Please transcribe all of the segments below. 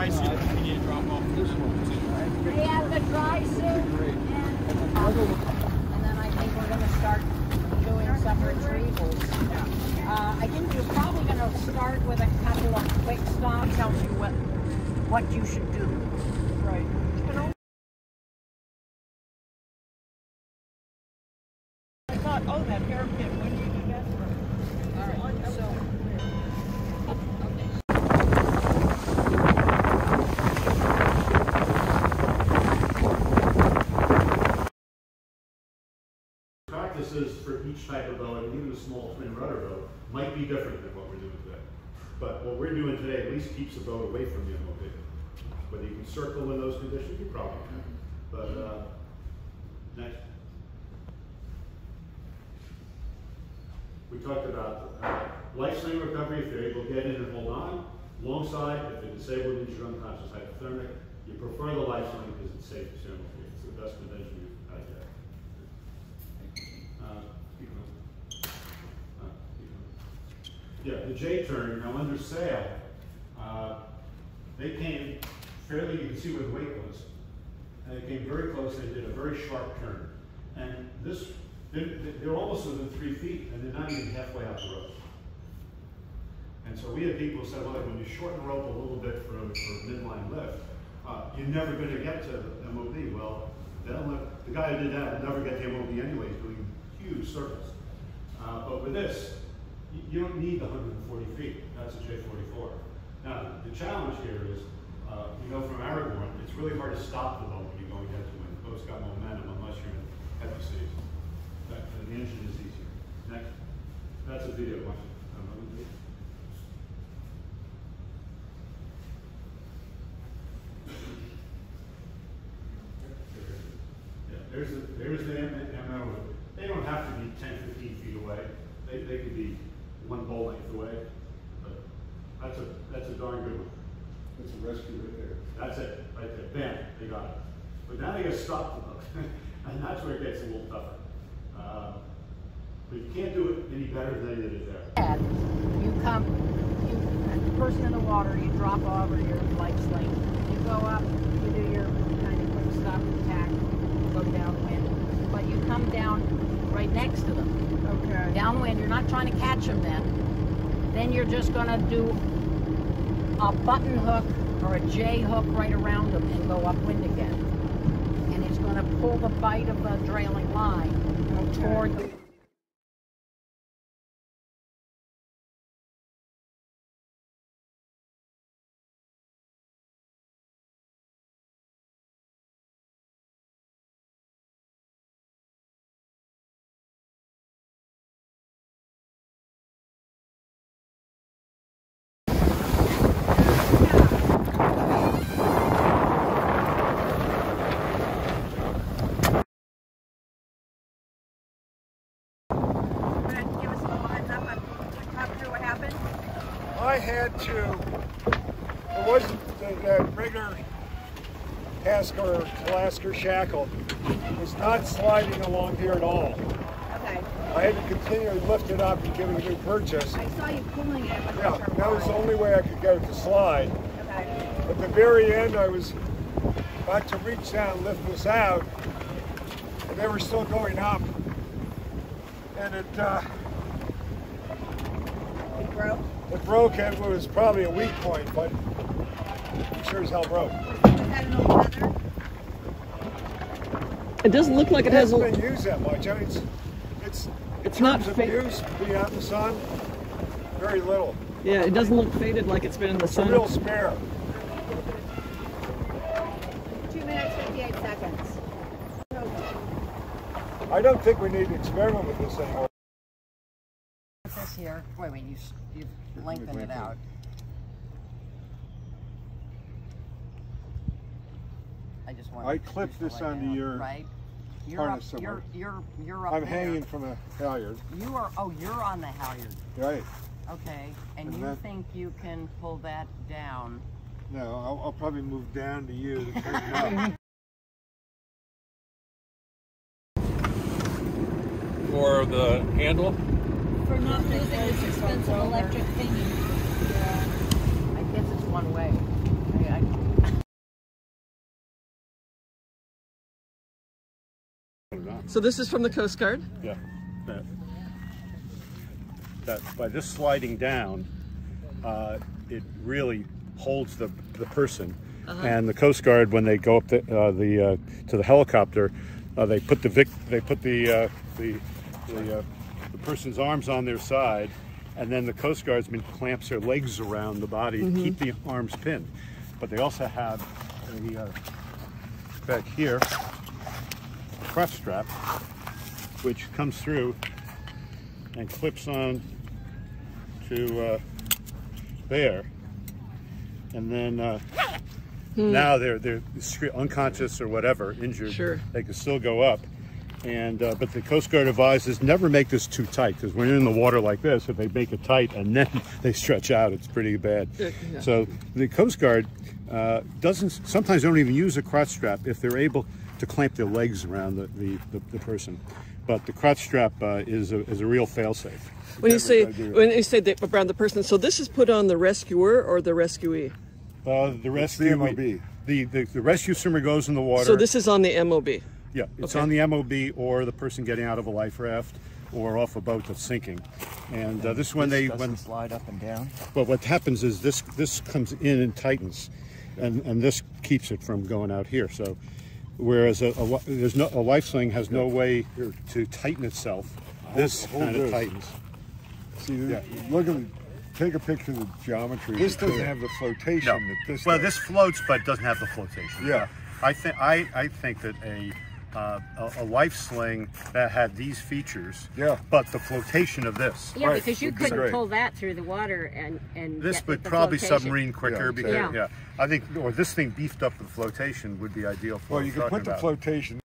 dry suit if you need to drop off. They have the dry suit, and then I think we're going to start doing some retrievals. I think you're probably going to start with a couple of quick stops, tells you what you should do. Right. I thought, oh, that hairpin, when do you do that for? All right, so. Practices for each type of boat, and even a small twin rudder boat, might be different than what we're doing today. But what we're doing today at least keeps the boat away from the MOB. Whether you can circle in those conditions, you probably can. But next. We talked about life swing recovery, if you're able to get in and hold on. Long side, if you're disabled and you're unconscious hypothermic, you prefer the life swing because it's safe to swim. It's the best convention you've had yet. Yeah, the J turn, now under sail, they came fairly, you can see where the weight was, and they came very close and did a very sharp turn. And this, they're almost within 3 feet, and they're not even halfway out the rope. And so we had people say, well, when you shorten the rope a little bit for midline lift, you're never going to get to the MOB. Well, the guy who did that would never get the MOB anyway, he's doing huge circles. But with this, you don't need the 140 feet. That's a J44. Now, the challenge here is, you know from Aragorn, it's really hard to stop the boat when you're going head to wind. The boat's got momentum unless you're in heavy seas. The engine is easier. Next. That's a video. Watch it. There's the MO. They don't have to be 10, 15 feet away. They could be one bowl length away. But that's a darn good one. That's a rescue right there. That's it, right there. Bam, they got it. But now they got to stop the boat. And that's where it gets a little tougher. But you can't do it any better than they did it there. You come, the person in the water, you drop over your life sling. You go up, you do your kind of quick stop and tack, go downwind. But you come down right next to them. Okay. Downwind, you're not trying to catch them then. Then you're just going to do a button hook or a J hook right around them and go upwind again. And it's going to pull the bite of the trailing line toward the I had to, it wasn't the regular Hasker, Alaska shackle. It was not sliding along here at all. Okay. I had to continually lift it up and give it a new purchase. I saw you pulling it. Yeah, that was the only way I could get it to slide. Okay. At the very end, I was about to reach down and lift this out, and they were still going up. And it broke? It broke, and it was probably a weak point, but it sure as hell broke. Is that an old leather? It doesn't look like it has. It hasn't been used that much. I mean, it's not use beyond the sun. Very little. Yeah, it doesn't look faded like it's been in the sun. It's a real spare. 2 minutes, 58 seconds. I don't think we need to experiment with this anymore. This here. Wait, you lengthen it out. I just want. I clipped this onto your right. harness somewhere. You're up. I'm there. hanging from a halyard. You are. Oh, you're on the halyard. Right. Okay, and you think you can pull that down? No, I'll probably move down to you to turn it up. For the handle? For not losing this expensive electric thingy. Yeah. I guess it's one way. I So this is from the Coast Guard? Yeah. That by this sliding down, it really holds the person. And the Coast Guard, when they go up to the helicopter, they put the person's arms on their side, and then the Coast Guardsman clamps their legs around the body to keep the arms pinned. But they also have back here a crotch strap, which comes through and clips on to there, and then now they're unconscious or whatever, injured. Sure. They can still go up, and but the Coast Guard advises never make this too tight, because when you're in the water like this, if they make it tight and then they stretch out, it's pretty bad. Yeah. So the Coast Guard sometimes don't even use a crotch strap if they're able to clamp their legs around the person. But the crotch strap is a real fail-safe. When you say that around the person, so this is put on the rescuer or the rescuee? The rescue, MOB. The rescue swimmer goes in the water. So this is on the MOB? Yeah, it's Okay. on the MOB or the person getting out of a life raft or off a boat that's sinking. And this when slide up and down. well, what happens is this comes in and tightens, and this keeps it from going out here. So whereas a life sling has no way to tighten itself, this Hold kind of this. tightens. See, look at take a picture of the geometry. This doesn't have the flotation No. that this Well, does. this floats, but doesn't have the flotation. Yeah. I think that a life sling that had these features, Yeah. but the flotation of this. Yeah, Right, because you would be couldn't great. pull that through the water and This get would the probably flotation. submarine quicker Yeah, because exactly. yeah, I think or this thing beefed up with flotation would be ideal for Well, what you we're can put talking the about. flotation.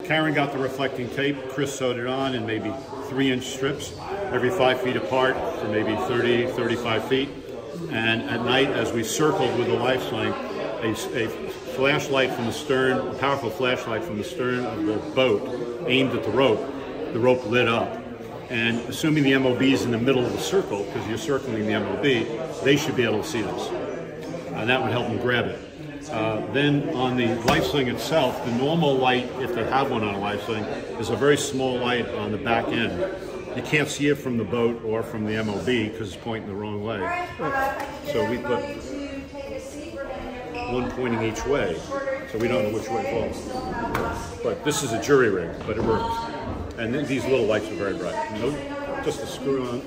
Karen got the reflecting tape. Chris sewed it on in maybe 3-inch strips, every 5 feet apart for maybe 30, 35 feet. And at night, as we circled with the life sling, a flashlight from the stern, a powerful flashlight from the stern of the boat aimed at the rope lit up. And assuming the MOB is in the middle of the circle, because you're circling the MOB, they should be able to see this. And that would help them grab it. Then on the life sling itself, the normal light, if they have one on a life sling, is a very small light on the back end. You can't see it from the boat or from the MOB because it's pointing the wrong way. So we put one pointing each way, so we don't know which way it falls. But this is a jury rig, but it works. And then these little lights are very bright. No, just a screw-on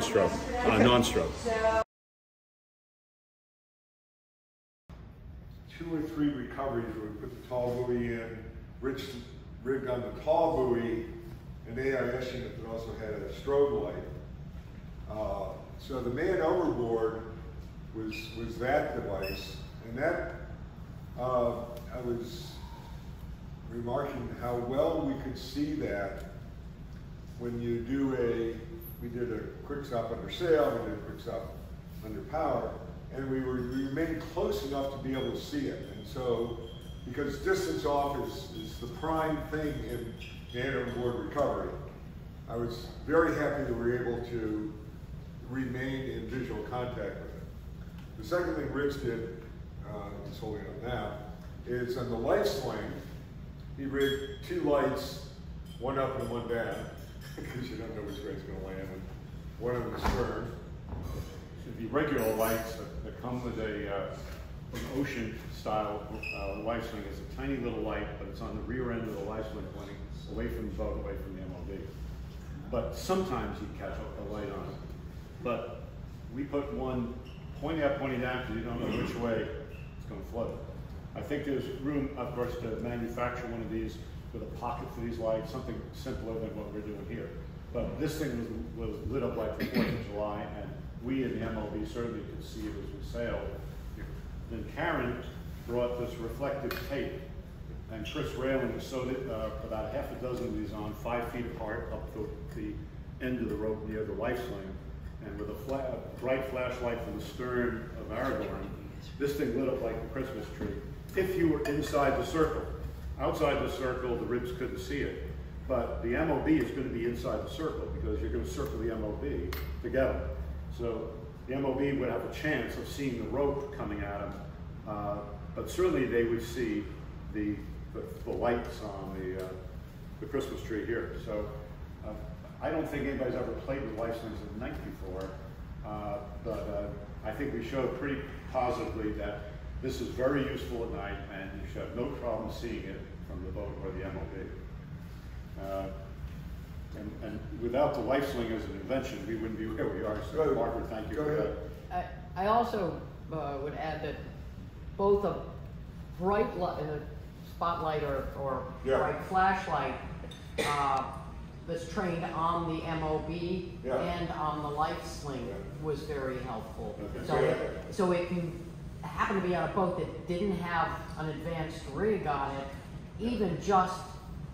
stroke, non-stroke. 2 or 3 recoveries where we put the tall buoy in, Rich rigged on the tall buoy, an AIS unit that also had a strobe light. So the man overboard was that device, and that I was remarking how well we could see that when you do we did a quick stop under sail, we did a quick stop under power, and we remained close enough to be able to see it. And so, because distance off is the prime thing in man overboard recovery, I was very happy that we were able to remain in visual contact with it. The second thing Rich did, he's holding up now, is on the life sling, he rigged 2 lights, one up and one down, because you don't know which way it's going to land, and one on the stern. The regular lights that come with an ocean style life sling is a tiny little light, but it's on the rear end of the life sling pointing away from the boat, away from the MOB. But sometimes you catch a light on it. But we put one pointing up, pointing down, because you don't know which way it's going to float. I think there's room, of course, to manufacture one of these with a pocket for these lights, something simpler than what we're doing here. But this thing was lit up like the 4th of July, and we in the MOB certainly could see it as we sailed. Then Karen brought this reflective tape, and Chris Railing sewed it, about half a dozen of these on 5 feet apart up the end of the rope near the life sling. And with a bright flashlight from the stern of Aragorn, this thing lit up like a Christmas tree. If you were inside the circle. Outside the circle, the ribs couldn't see it. But the MOB is going to be inside the circle because you're going to circle the MOB together. So the MOB would have a chance of seeing the rope coming at them, but certainly they would see the lights on the Christmas tree here. So I don't think anybody's ever played with light slings at night before, but I think we showed pretty positively that this is very useful at night, and you should have no problem seeing it from the boat or the MOB. And without the light sling as an invention, we wouldn't be where we are. So, Margaret, thank you for that. I also would add that both a bright spotlight or bright flashlight that's trained on the MOB and on the light sling was very helpful. So if you happen to be on a boat that didn't have an advanced rig on it, even just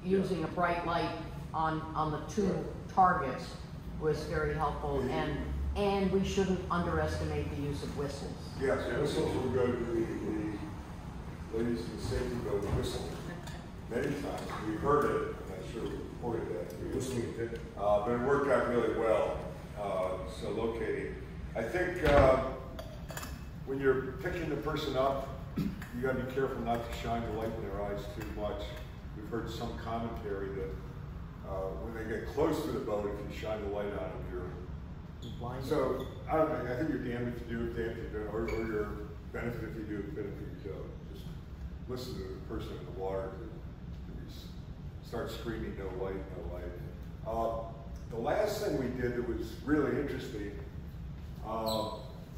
using a bright light on the two targets was very helpful, and we shouldn't underestimate the use of whistles. Yes, whistles will go to the ladies in the safety boat whistle many times. We heard it, and I'm sure we reported that. But it worked out really well. So locating, I think when you're picking the person up, you got to be careful not to shine the light in their eyes too much. We've heard some commentary that when they get close to the boat, if you shine the light on them, you're blind. So I don't think. I think you're damned if you do, damned if you don't, or you're benefit if you do, benefit if you don't. Just listen to the person in the water to start screaming, "No light, no light." The last thing we did that was really interesting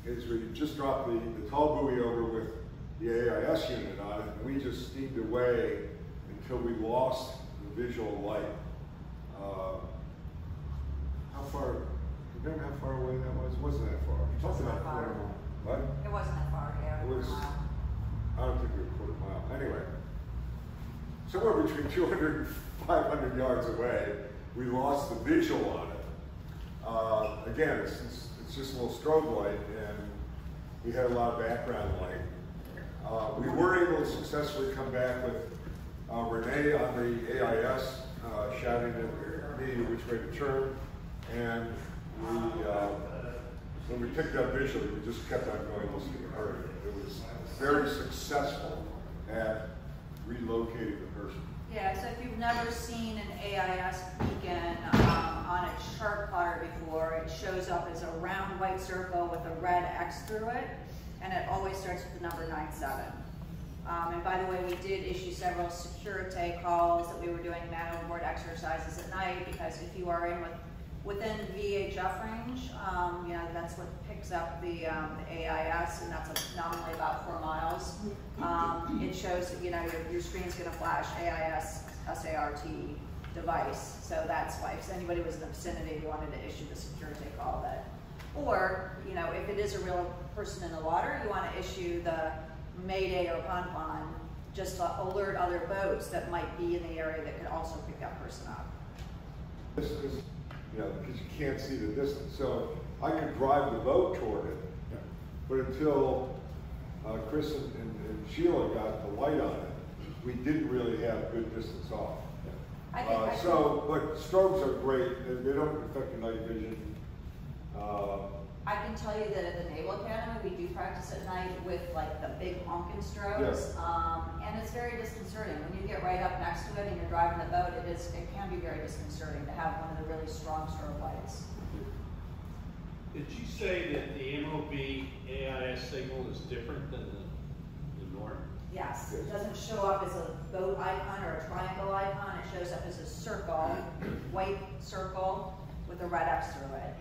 is we just dropped the tall buoy over with the AIS unit on it, and we just steamed away until we lost the visual light. How far? Do you remember how far away that was? It wasn't that far. You're talking about a quarter mile. What? It wasn't that far, yeah. It was. I don't think it was a quarter mile. Anyway, somewhere between 200 and 500 yards away, we lost the visual on it. Again, it's just a little strobe light, and we had a lot of background light. We were able to successfully come back with Renee on the AIS shouting at me which way to turn, and when we picked up visually, we just kept on going listening to her. It was very successful at relocating the person. Yeah, so if you've never seen an AIS beacon on a chart plotter before, it shows up as a round white circle with a red X through it, and it always starts with the number 97. And by the way, we did issue several security calls that we were doing man overboard exercises at night, because if you are within VHF range, you know, that's what picks up the AIS, and that's nominally about 4 miles. It shows that, you know, your screen's going to flash AIS SART device. So that's why if anybody was in the vicinity, you wanted to issue the security call that. Or, you know, if it is a real person in the water, you want to issue the Mayday or Pon-Pon, just to alert other boats that might be in the area that could also pick that person up. This is, you know, because you can't see the distance. So I could drive the boat toward it, but until Chris and Sheila got the light on it, we didn't really have good distance off. But strobes are great. They don't affect your night vision. I can tell you that at the Naval Academy, we do practice at night with like the big honking strobes, and it's very disconcerting. When you get right up next to it and you're driving the boat, it can be very disconcerting to have one of the really strong strobe lights. Did you say that the MOB AIS signal is different than the norm? Yes, it doesn't show up as a boat icon or a triangle icon. It shows up as a circle, white circle with a red X through it.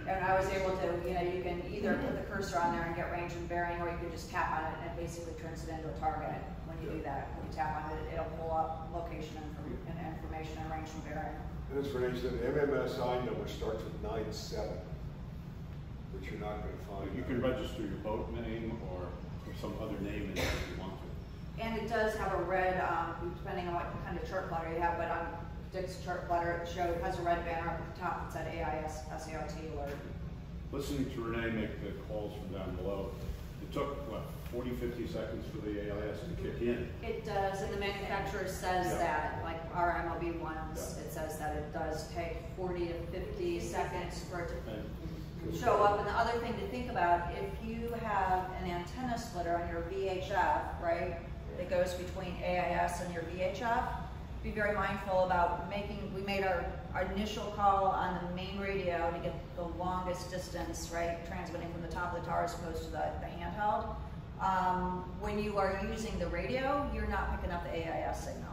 And I was able to, you know, you can either put the cursor on there and get range and bearing, or you can just tap on it and it basically turns it into a target. When you do that, when you tap on it, it'll pull up location and information and range and bearing. And as Renee said, the MMSI number starts with 97, which you're not going to find. You can register your boat name or some other name in it if you want to. And it does have a red, depending on what kind of chart plotter you have, but on Dick's chart plotter, it has a red banner up at the top that said AIS SART alert. Listening to Renee make the calls from down below, it took, what, 40, 50 seconds for the AIS to kick in? It does, and the manufacturer says that, like our MOB ones, it says that it does take 40 to 50 seconds for it to show up. And the other thing to think about, if you have an antenna splitter on your VHF, right, that goes between AIS and your VHF. Be very mindful about we made our initial call on the main radio to get the longest distance, right, transmitting from the top of the tower as opposed to the handheld. When you are using the radio, you're not picking up the AIS signal.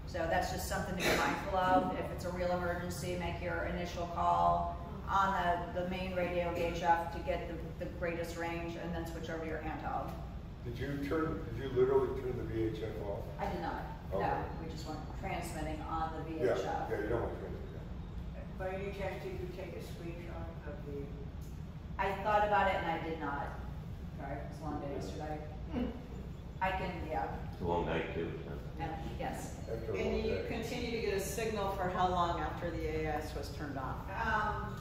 So that's just something to be mindful of. If it's a real emergency, make your initial call on the main radio VHF to get the greatest range, and then switch over to your handheld. Did you literally turn the VHF off? I did not. Okay. No, we just weren't transmitting on the Yeah, VHF. yeah, you don't want to transmit. By any chance, did you take a screenshot of the? I thought about it and I did not. Sorry, it was a long day yesterday. I can, yeah. It's a long night too. And, yes. After a And long you day. continue to get a signal for how long after the AIS was turned off?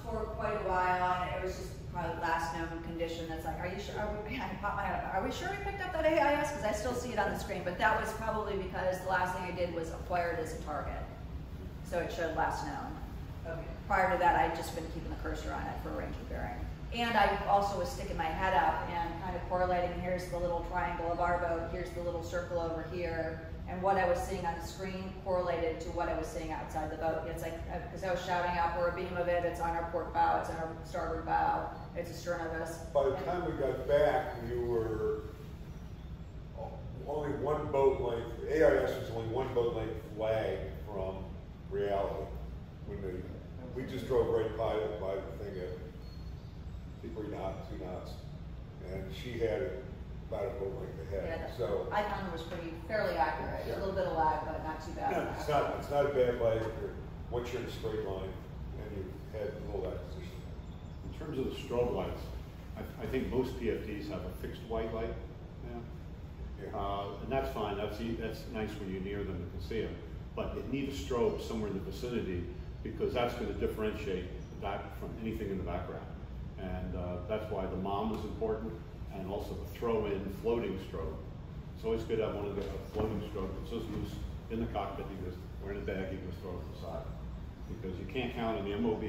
For quite a while, and it was just probably last known condition that's like, are you sure, I popped my head up, are we sure we picked up that AIS? Because I still see it on the screen, but that was probably because the last thing I did was acquired as a target. So it showed last known. Okay. Prior to that, I'd just been keeping the cursor on it for range of bearing. And I also was sticking my head up and kind of correlating, here's the little triangle of our boat, here's the little circle over here, and what I was seeing on the screen correlated to what I was seeing outside the boat. It's like, because I was shouting out, we're a beam of it, it's on our port bow, it's on our starboard bow, it's astern of us. By the time we got back, you were only one boat length, AIS was only one boat length flag from reality. We just drove right by the thing at 3 knots, 2 knots, and she had about a boat length ahead. Yeah, so I found it was fairly accurate, a little bit of lag, but not too bad. yeah, it's not a bad lag once you're in a straight line and you had a little acquisition. In terms of the strobe lights, I think most PFDs have a fixed white light now. Yeah. And that's fine, that's nice when you're near them, you can see them. But it needs a strobe somewhere in the vicinity because that's going to differentiate that from anything in the background. And that's why the MOM is important, and also the throw-in floating strobe. It's always good to have one of the floating strobe that's just loose in the cockpit. You just wear in a bag, you just throw it to the side. Because you can't count on the MOB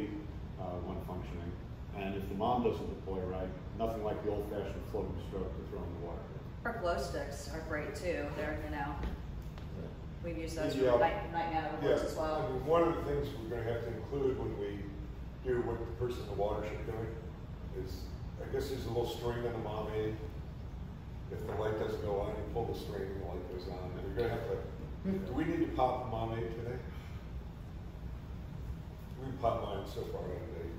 when functioning. And if the MOM doesn't deploy right, nothing like the old-fashioned floating strobe to throw in the water. Our glow sticks are great too. They're, we've used those Yeah. for night man overboards as well. I mean, one of the things we're going to have to include when we do what the person in the watershed doing is, I guess there's a little string on the MOM aid. If the light doesn't go on, you pull the string and the light goes on. And we're going to have to, do we need to pop the MOM aid today? We can pop mine so far out of date.